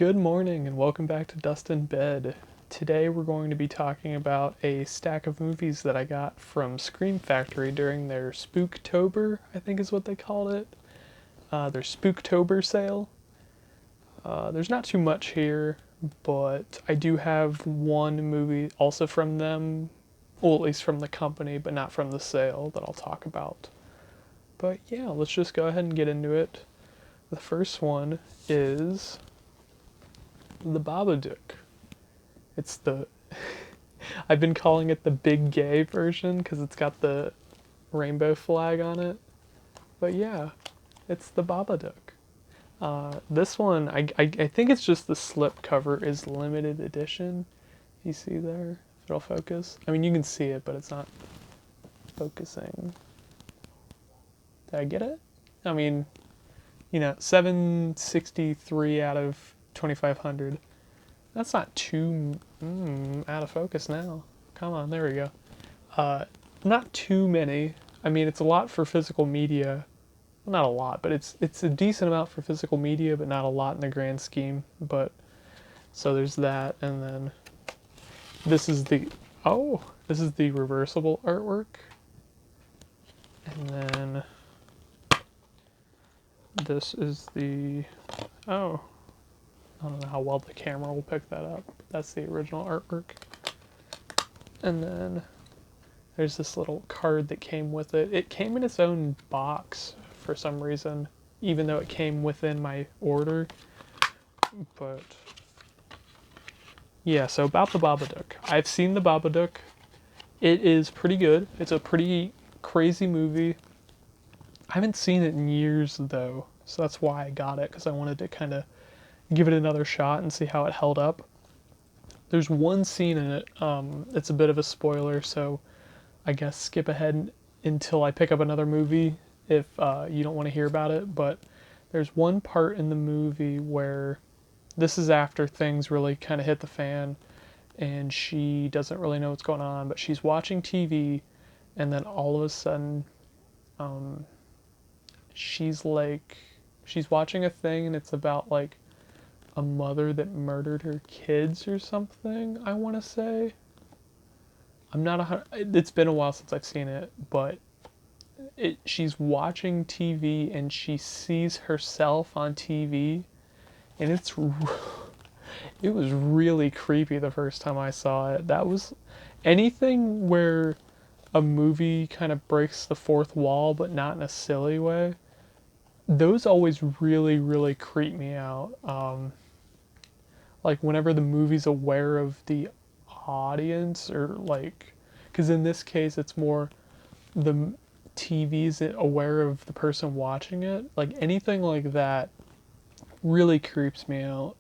Good morning and welcome back to Dustinbed. Today we're going to be talking about a stack of movies that I got from Scream Factory during their Spooktober, I think is what they called it. Their Spooktober sale. There's not too much here, but I do have one movie also from them, well, at least from the company, but not from the sale that I'll talk about. But yeah, let's just go ahead and get into it. The first one is the Babadook. It's the I've been calling it the big gay version because it's got the rainbow flag on it. But yeah, it's the Babadook. This one, I think it's just the slip cover is limited edition. You see there? If it'll focus. I mean, you can see it, but it's not focusing. Did I get it? I mean, 763 out of 2500. That's not too out of focus now. Come on, there we go. Not too many. I mean, it's a lot for physical media. Well, not a lot, but it's a decent amount for physical media, but not a lot in the grand scheme. But so there's that, and then this is the reversible artwork, and then this is the I don't know how well the camera will pick that up. That's the original artwork. And then there's this little card that came with it. It came in its own box for some reason, even though it came within my order. But yeah, so about the Babadook. I've seen the Babadook. It is pretty good. It's a pretty crazy movie. I haven't seen it in years though, so that's why I got it, because I wanted to kind of give it another shot and see how it held up. There's one scene in it, it's a bit of a spoiler, so I guess skip ahead until I pick up another movie if you don't want to hear about it. But there's one part in the movie where this is after things really kind of hit the fan and she doesn't really know what's going on, but she's watching TV, and then all of a sudden she's watching a thing, and it's about like a mother that murdered her kids or something, I want to say. I'm not it's been a while since I've seen it, but she's watching TV and she sees herself on TV, and it was really creepy the first time I saw it. That was anything where a movie kind of breaks the fourth wall, but not in a silly way. Those always really, really creep me out. Like whenever the movie's aware of the audience, or like, because in this case it's more the TV's aware of the person watching it. Like anything like that really creeps me out.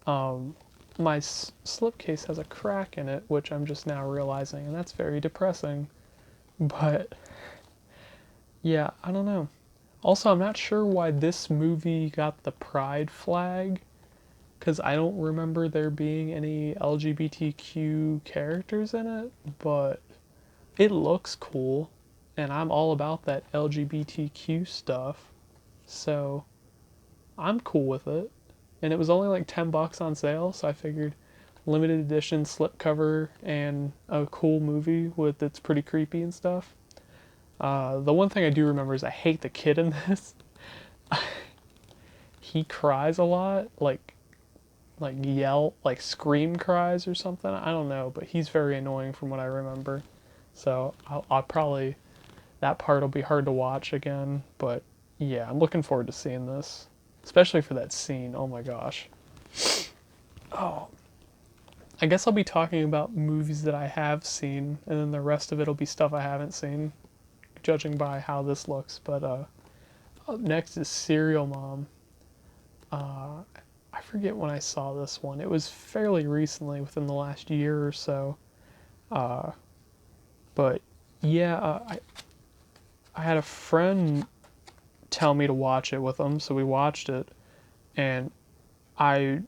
My slipcase has a crack in it, which I'm just now realizing, and that's very depressing. But yeah, I don't know. Also, I'm not sure why this movie got the pride flag, because I don't remember there being any LGBTQ characters in it, but it looks cool, and I'm all about that LGBTQ stuff, so I'm cool with it. And it was only like $10 on sale, so I figured limited edition slipcover and a cool movie with it's pretty creepy and stuff. The one thing I do remember is I hate the kid in this. He cries a lot, like scream cries or something. I don't know, but he's very annoying from what I remember. So I'll probably, that part will be hard to watch again. But yeah, I'm looking forward to seeing this, especially for that scene. Oh my gosh. Oh, I guess I'll be talking about movies that I have seen, and then the rest of it'll be stuff I haven't seen, judging by how this looks. But up next is Serial Mom. I forget when I saw this one. It was fairly recently, within the last year or so. But yeah, I had a friend tell me to watch it with him, so we watched it, and I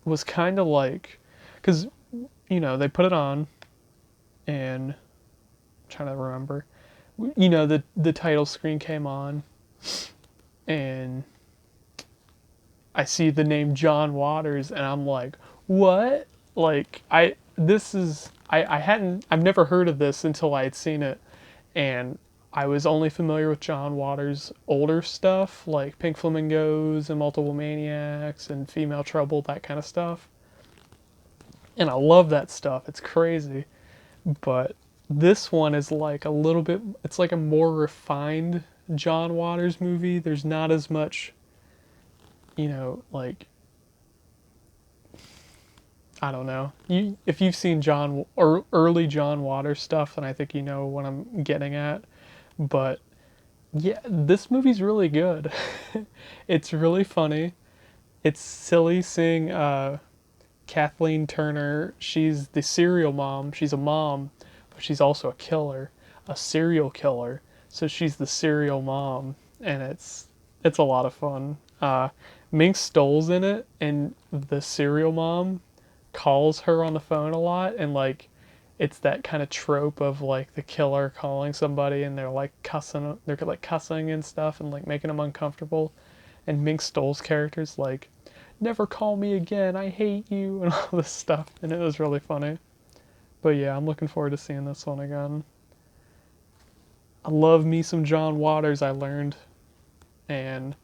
was kind of like, because they put it on, and I'm trying to remember, the title screen came on, and I see the name John Waters, and I'm like, what? Like, I've never heard of this until I had seen it, and I was only familiar with John Waters' older stuff, like Pink Flamingos and Multiple Maniacs and Female Trouble, that kind of stuff. And I love that stuff. It's crazy. But this one is like a little bit, it's like a more refined John Waters movie. There's not as much, like, I don't know. If you've seen John or early John Waters stuff, then I think you know what I'm getting at. But yeah, this movie's really good. It's really funny. It's silly seeing Kathleen Turner. She's the serial mom. She's a mom, but she's also a killer, a serial killer. So she's the serial mom, and it's a lot of fun. Mink Stoll's in it, and the serial mom calls her on the phone a lot, and like it's that kind of trope of like the killer calling somebody and they're like cussing and stuff and like making them uncomfortable. And Mink Stoll's character's like, never call me again, I hate you, and all this stuff, and it was really funny. But yeah, I'm looking forward to seeing this one again. I love me some John Waters, I learned, and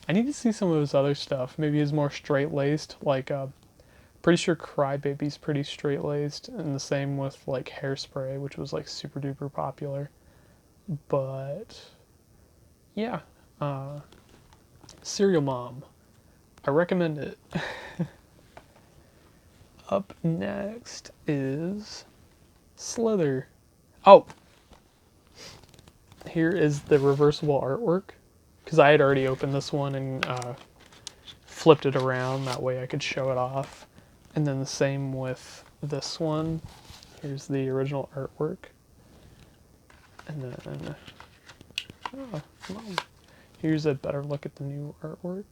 I need to see some of his other stuff. Maybe he's more straight laced, like pretty sure Crybaby's pretty straight laced, and the same with like Hairspray, which was like super duper popular. But yeah, Serial Mom, I recommend it. Up next is Slither. Oh, here is the reversible artwork, because I had already opened this one and flipped it around, that way I could show it off. And then the same with this one. Here's the original artwork. And then, here's a better look at the new artwork.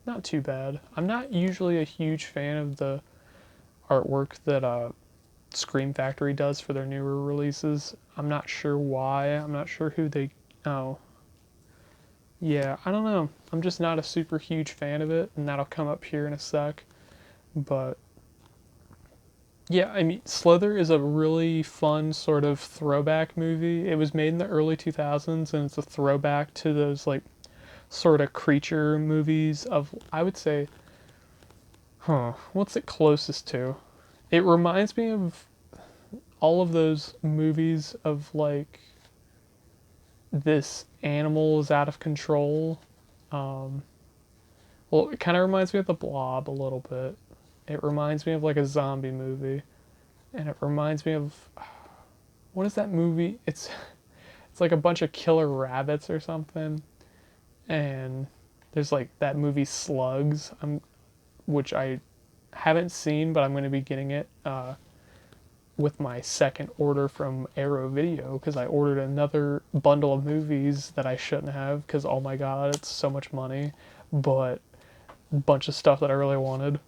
Not too bad. I'm not usually a huge fan of the artwork that Scream Factory does for their newer releases. I'm not sure why. I'm not sure who they... Oh. Yeah, I don't know. I'm just not a super huge fan of it, and that'll come up here in a sec. But yeah, I mean, Slither is a really fun sort of throwback movie. It was made in the early 2000s, and it's a throwback to those, like, sort of creature movies of, I would say, what's it closest to? It reminds me of all of those movies of, like, this animal is out of control. Well, it kind of reminds me of The Blob a little bit. It reminds me of like a zombie movie, and it reminds me of, what is that movie? It's like a bunch of killer rabbits or something, and there's like that movie Slugs, which I haven't seen, but I'm going to be getting it with my second order from Arrow Video, because I ordered another bundle of movies that I shouldn't have, because oh my god, it's so much money, but a bunch of stuff that I really wanted.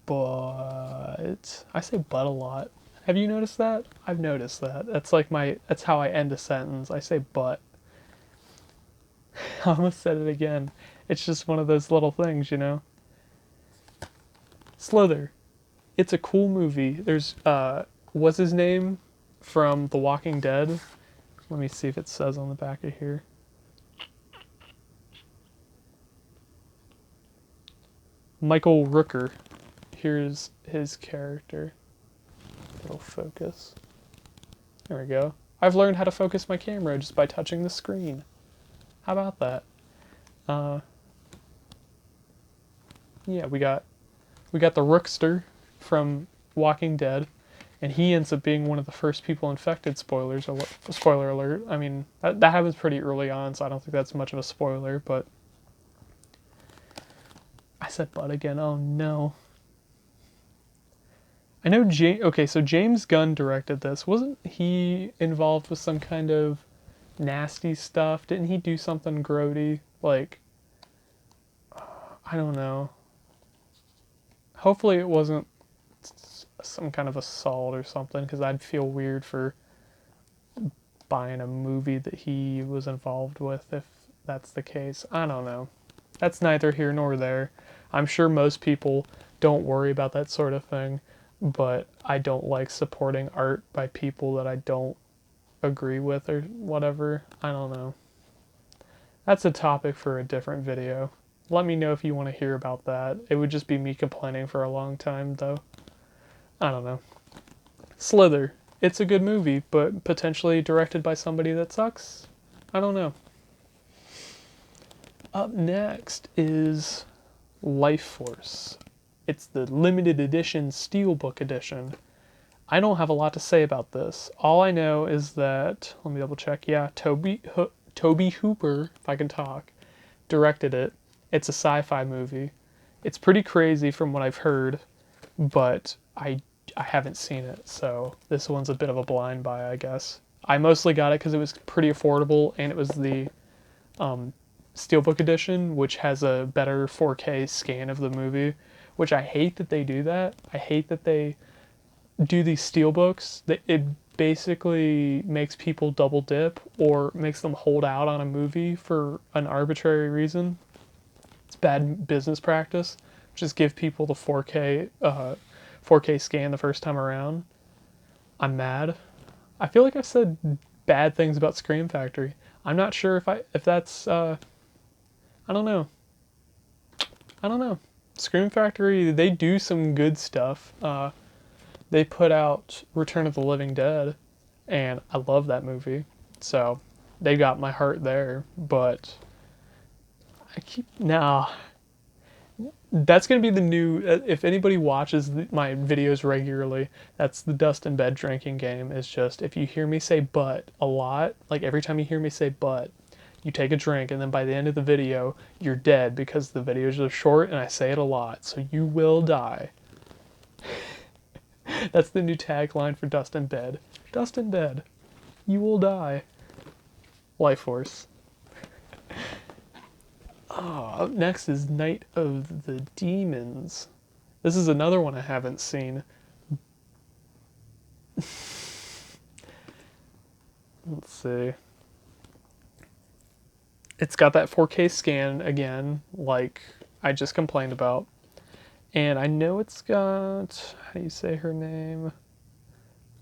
But I say but a lot. Have you noticed that? I've noticed that. That's how I end a sentence. I say but. I almost said it again. It's just one of those little things, you know? Slither. It's a cool movie. There's, what's his name from The Walking Dead? Let me see if it says on the back of here. Michael Rooker. Here's his character. It'll focus. There we go. I've learned how to focus my camera just by touching the screen. How about that? Yeah, we got the Rookster from Walking Dead, and he ends up being one of the first people infected. Spoiler alert. I mean, that happens pretty early on, so I don't think that's much of a spoiler, but I said but again. Oh no. I know so James Gunn directed this. Wasn't he involved with some kind of nasty stuff? Didn't he do something grody? Like, I don't know. Hopefully it wasn't some kind of assault or something, because I'd feel weird for buying a movie that he was involved with if that's the case. I don't know. that's neither here nor there. I'm sure most people don't worry about that sort of thing, but I don't like supporting art by people that I don't agree with or whatever. I don't know. That's a topic for a different video. Let me know if you want to hear about that. It would just be me complaining for a long time, though. I don't know. Slither. It's a good movie, but potentially directed by somebody that sucks? I don't know. Up next is Life Force. It's the limited edition Steelbook Edition. I don't have a lot to say about this. All I know is that, let me double check, yeah, Toby Hooper, if I can talk, directed it. It's a sci-fi movie. It's pretty crazy from what I've heard, but I haven't seen it, so this one's a bit of a blind buy, I guess. I mostly got it because it was pretty affordable, and it was the Steelbook Edition, which has a better 4K scan of the movie, which I hate that they do that. I hate that they do these Steelbooks. It basically makes people double dip or makes them hold out on a movie for an arbitrary reason. It's bad business practice. Just give people the 4K scan the first time around. I'm mad. I feel like I've said bad things about Scream Factory. I'm not sure if that's I don't know. I don't know. Scream Factory, they do some good stuff. They put out Return of the Living Dead, and I love that movie. So they got my heart there. But that's gonna be the new. If anybody watches my videos regularly, that's the Dustinbed drinking game. Is just if you hear me say "but" a lot, like every time you hear me say "but," you take a drink, and then by the end of the video, you're dead because the videos are short and I say it a lot. So you will die. That's the new tagline for Dustinbed. Dustinbed, you will die. Life Force. Up next is Night of the Demons. This is another one I haven't seen. Let's see. It's got that 4K scan again, like I just complained about. And I know it's got, how do you say her name?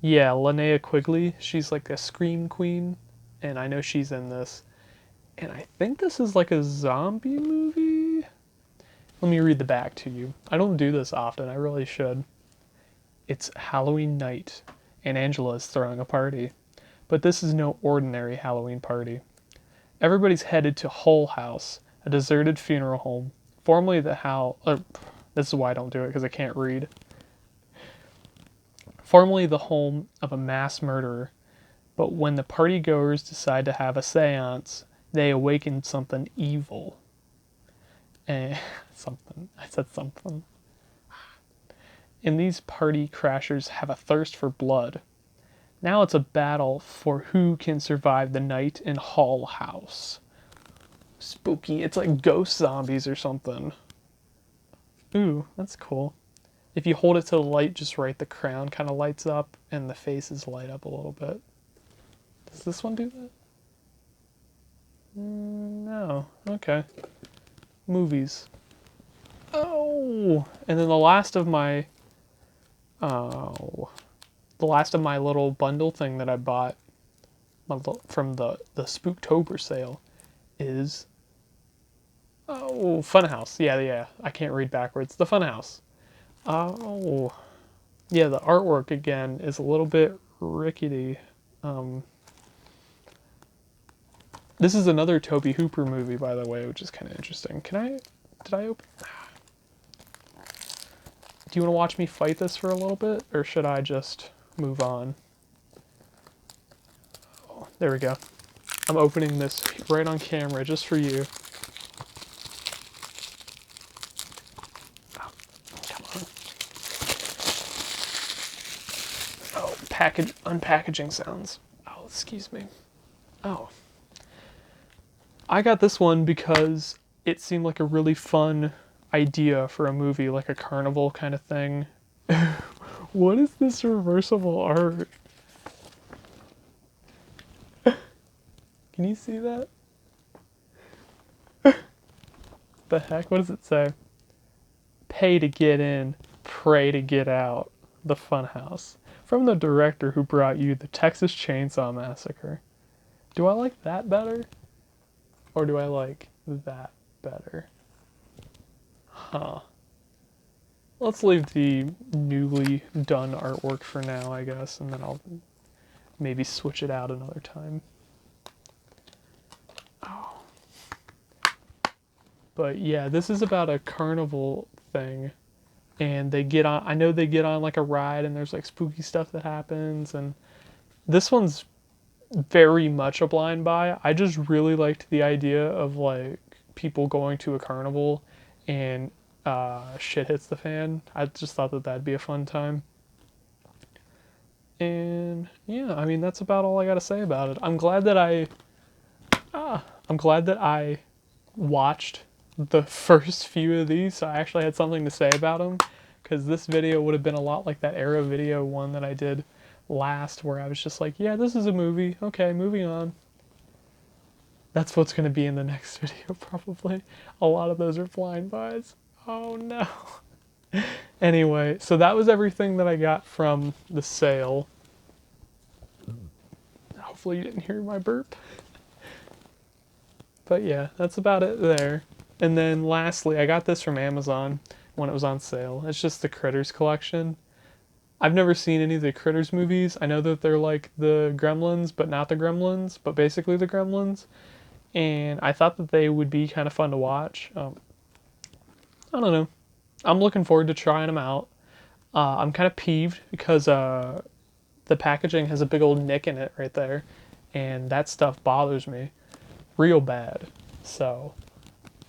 Yeah, Linnea Quigley. She's like a scream queen, and I know she's in this. And I think this is like a zombie movie. Let me read the back to you. I don't do this often, I really should. It's Halloween night, and Angela is throwing a party. But this is no ordinary Halloween party. Everybody's headed to Hull House, a deserted funeral home, formerly this is why I don't do it, because I can't read. Formerly the home of a mass murderer, but when the partygoers decide to have a seance, they awaken something evil. I said something. And these party crashers have a thirst for blood. Now it's a battle for who can survive the night in Hull House. Spooky. It's like ghost zombies or something. Ooh, that's cool. If you hold it to the light just right, the crown kind of lights up and the faces light up a little bit. Does this one do that? No. Okay. Movies. Oh! And then the last of my little bundle thing that I bought from the Spooktober sale is Funhouse. Yeah. I can't read backwards. The Funhouse. Oh. Yeah, the artwork again is a little bit rickety. This is another Toby Hooper movie, by the way, which is kind of interesting. Did I open? Do you want to watch me fight this for a little bit, or should I just move on? Oh, there we go. I'm opening this right on camera just for you. Oh, come on. Oh, unpackaging sounds. Oh, excuse me. Oh. I got this one because it seemed like a really fun idea for a movie, like a carnival kind of thing. What is this reversible art? Can you see that? the heck? What does it say? Pay to get in, pray to get out. The Funhouse. From the director who brought you the Texas Chainsaw Massacre. Do I like that better? Or do I like that better? Huh. Let's leave the newly done artwork for now, I guess, and then I'll maybe switch it out another time. Oh. But yeah, this is about a carnival thing. And they get on, I know they get on like a ride and there's like spooky stuff that happens. And this one's very much a blind buy. I just really liked the idea of like people going to a carnival and shit hits the fan. I just thought that that'd be a fun time. And yeah, I mean that's about all I gotta say about it. I'm glad that I watched the first few of these, so I actually had something to say about them. Because this video would have been a lot like that Arrow video one that I did last, where I was just like, yeah, this is a movie. Okay, moving on. That's what's going to be in the next video, probably. A lot of those are blind buys. Oh, no. Anyway, so that was everything that I got from the sale. Hopefully you didn't hear my burp. But yeah, that's about it there. And then lastly, I got this from Amazon when it was on sale. It's just the Critters collection. I've never seen any of the Critters movies. I know that they're like the Gremlins, but not the Gremlins, but basically the Gremlins. And I thought that they would be kind of fun to watch. I don't know. I'm looking forward to trying them out. I'm kind of peeved because the packaging has a big old nick in it right there. And that stuff bothers me real bad. So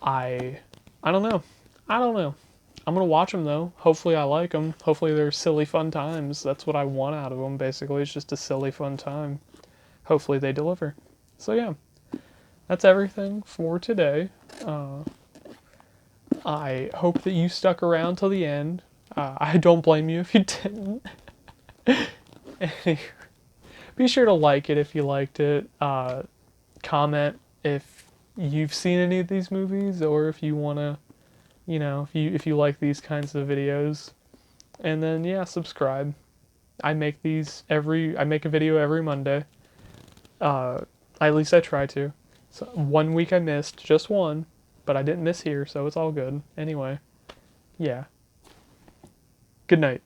I don't know. I'm going to watch them, though. Hopefully I like them. Hopefully they're silly, fun times. That's what I want out of them, basically. It's just a silly, fun time. Hopefully they deliver. So, yeah. That's everything for today. I hope that you stuck around till the end. I don't blame you if you didn't. Be sure to like it if you liked it. Comment if you've seen any of these movies, or if you want to, you know, if you like these kinds of videos. And then yeah, subscribe. I make a video every Monday. At least I try to. So 1 week I missed, just one, but I didn't miss here, so it's all good. Anyway, yeah. Good night.